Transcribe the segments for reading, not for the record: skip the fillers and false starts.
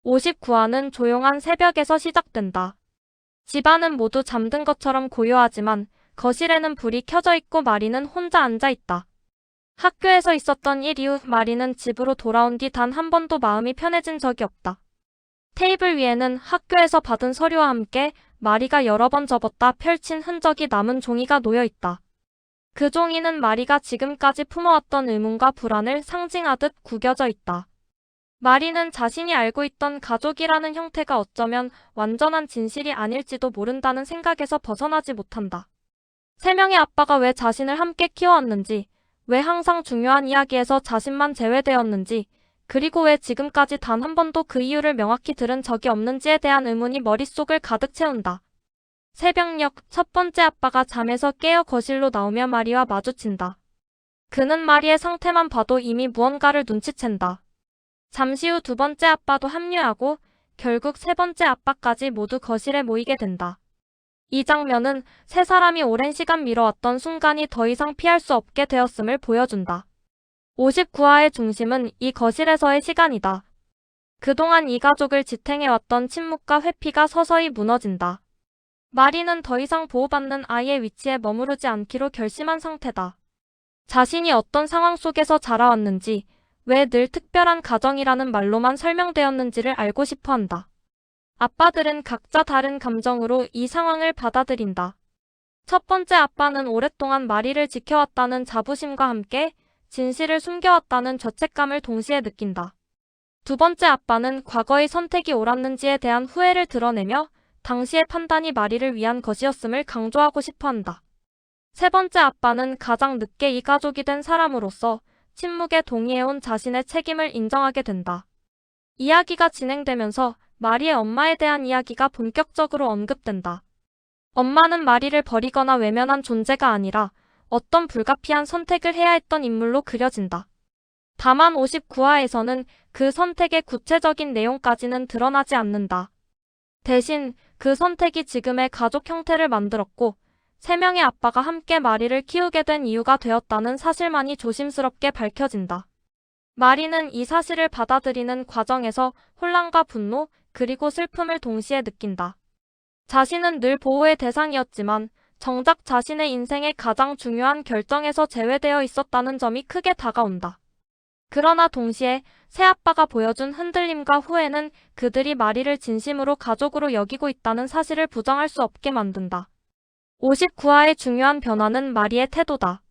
59화는 조용한 새벽에서 시작된다. 집안은 모두 잠든 것처럼 고요하지만 거실에는 불이 켜져 있고 마리는 혼자 앉아 있다. 학교에서 있었던 일 이후 마리는 집으로 돌아온 뒤 단 한 번도 마음이 편해진 적이 없다. 테이블 위에는 학교에서 받은 서류와 함께 마리가 여러 번 접었다 펼친 흔적이 남은 종이가 놓여 있다. 그 종이는 마리가 지금까지 품어왔던 의문과 불안을 상징하듯 구겨져 있다. 마리는 자신이 알고 있던 가족이라는 형태가 어쩌면 완전한 진실이 아닐지도 모른다는 생각에서 벗어나지 못한다. 세 명의 아빠가 왜 자신을 함께 키워왔는지, 왜 항상 중요한 이야기에서 자신만 제외되었는지, 그리고 왜 지금까지 단 한 번도 그 이유를 명확히 들은 적이 없는지에 대한 의문이 머릿속을 가득 채운다. 새벽녘 첫 번째 아빠가 잠에서 깨어 거실로 나오며 마리와 마주친다. 그는 마리의 상태만 봐도 이미 무언가를 눈치챈다. 잠시 후 두 번째 아빠도 합류하고 결국 세 번째 아빠까지 모두 거실에 모이게 된다. 이 장면은 세 사람이 오랜 시간 미뤄왔던 순간이 더 이상 피할 수 없게 되었음을 보여준다. 59화의 중심은 이 거실에서의 시간이다. 그동안 이 가족을 지탱해왔던 침묵과 회피가 서서히 무너진다. 마리는 더 이상 보호받는 아이의 위치에 머무르지 않기로 결심한 상태다. 자신이 어떤 상황 속에서 자라왔는지, 왜 늘 특별한 가정이라는 말로만 설명되었는지를 알고 싶어 한다. 아빠들은 각자 다른 감정으로 이 상황을 받아들인다. 첫 번째 아빠는 오랫동안 마리를 지켜왔다는 자부심과 함께 진실을 숨겨왔다는 죄책감을 동시에 느낀다. 두 번째 아빠는 과거의 선택이 옳았는지에 대한 후회를 드러내며 당시의 판단이 마리를 위한 것이었음을 강조하고 싶어 한다. 세 번째 아빠는 가장 늦게 이 가족이 된 사람으로서 침묵에 동의해온 자신의 책임을 인정하게 된다. 이야기가 진행되면서 마리의 엄마에 대한 이야기가 본격적으로 언급된다. 엄마는 마리를 버리거나 외면한 존재가 아니라 어떤 불가피한 선택을 해야 했던 인물로 그려진다. 다만 59화에서는 그 선택의 구체적인 내용까지는 드러나지 않는다. 대신 그 선택이 지금의 가족 형태를 만들었고 세 명의 아빠가 함께 마리를 키우게 된 이유가 되었다는 사실만이 조심스럽게 밝혀진다. 마리는 이 사실을 받아들이는 과정에서 혼란과 분노, 그리고 슬픔을 동시에 느낀다. 자신은 늘 보호의 대상이었지만 정작 자신의 인생의 가장 중요한 결정에서 제외되어 있었다는 점이 크게 다가온다. 그러나 동시에 새아빠가 보여준 흔들림과 후회는 그들이 마리를 진심으로 가족으로 여기고 있다는 사실을 부정할 수 없게 만든다. 59화의 중요한 변화는 마리의 태도다.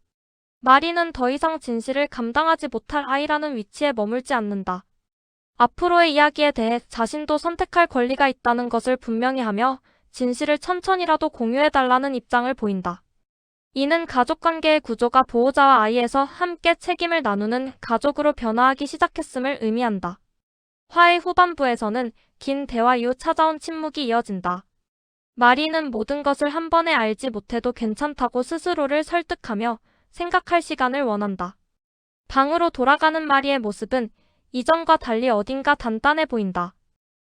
마리는 더 이상 진실을 감당하지 못할 아이라는 위치에 머물지 않는다. 앞으로의 이야기에 대해 자신도 선택할 권리가 있다는 것을 분명히 하며 진실을 천천히라도 공유해달라는 입장을 보인다. 이는 가족관계의 구조가 보호자와 아이에서 함께 책임을 나누는 가족으로 변화하기 시작했음을 의미한다. 화의 후반부에서는 긴 대화 이후 찾아온 침묵이 이어진다. 마리는 모든 것을 한 번에 알지 못해도 괜찮다고 스스로를 설득하며 생각할 시간을 원한다. 방으로 돌아가는 마리의 모습은 이전과 달리 어딘가 단단해 보인다.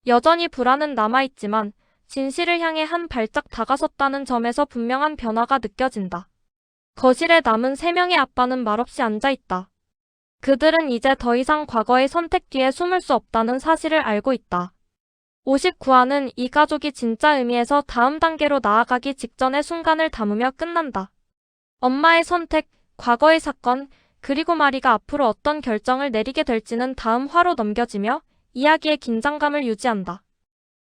여전히 불안은 남아있지만 진실을 향해 한 발짝 다가섰다는 점에서 분명한 변화가 느껴진다. 거실에 남은 세 명의 아빠는 말없이 앉아있다. 그들은 이제 더 이상 과거의 선택 뒤에 숨을 수 없다는 사실을 알고 있다. 59화는 이 가족이 진짜 의미에서 다음 단계로 나아가기 직전의 순간을 담으며 끝난다. 엄마의 선택, 과거의 사건, 그리고 마리가 앞으로 어떤 결정을 내리게 될지는 다음 화로 넘겨지며 이야기의 긴장감을 유지한다.